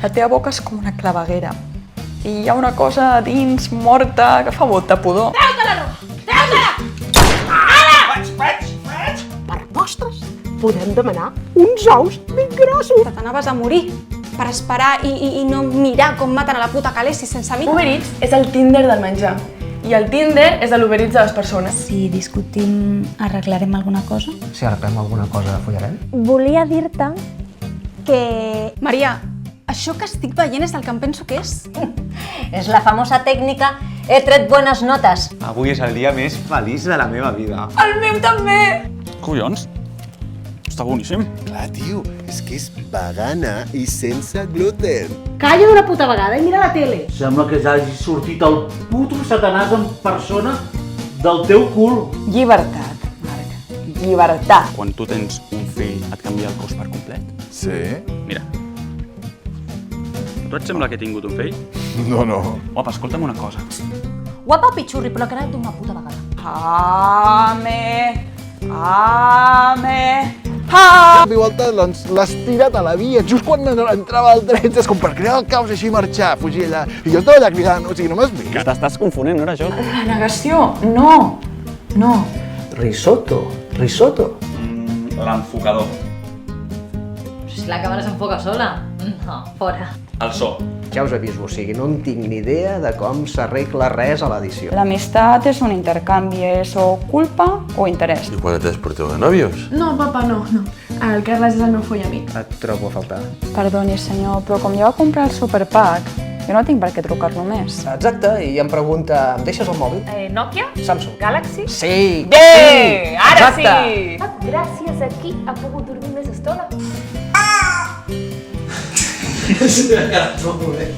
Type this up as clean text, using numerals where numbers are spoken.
La teva boca és com una claveguera. I hi ha una cosa dins morta que fa molta pudor. Treu-te la roba! Treu-te-la! Ara! Per postres podem demanar uns ous ben grossos. Que t'anaves a morir per esperar i no mirar com maten a la puta Khaleesi sense mi. Uber Eats és el Tinder del menjar i el Tinder és l'Uber Eats de les persones. Si discutim, arreglarem alguna cosa? Si arreglem alguna cosa, follarem? Volia dir-te que... Maria, això que estic veient és el que em penso que és? És la famosa tècnica he tret bones notes. Avui és el dia més feliç de la meva vida. El meu també! Collons, està boníssim. Clar, tio, és que és vegana i sense gluten. Calla d'una puta vegada i mira la tele. Sembla que hagi sortit el puto satanàs en persona del teu cul. Llibertat, Marc. Llibertat. Quan tu tens un fill, et canvia el cos per complet? Sí? Mira. A tu et sembla que he tingut un fill? No. Guapa, escolta'm una cosa. Guapa o pitxurri, però que anat d'una puta vegada. Ame! Igualtat, doncs, l'has tirat a la via just quan entrava el tren, és com per crear el caos i així marxar, fugir allà. I jo estava allà cridant, o sigui, no m'has vist? Que t'estàs confonent, no era jo? La negació, no. No. Risotto. L'enfocador. Si la càmera s'enfoca sola. No, fora. El so. Ja us aviso, o sigui, no en tinc ni idea de com s'arregla res a l'edició. L'amistat és un intercanvi, és o culpa o interès. ¿Y cuándo te has portado de novios? No, papa, no. El Carles és el meu follamic. Et trobo a faltar. Perdoni, senyor, però com jo va comprar el superpack, jo no tinc per què trucar-lo més. Exacte, i em pregunta, em deixes el mòbil? Nokia? Samsung. Galaxy? Sí! Bé! Ara Exacte. sí! Gràcies a qui ha pogut dormir més estona? Sí, encara et trobo bé.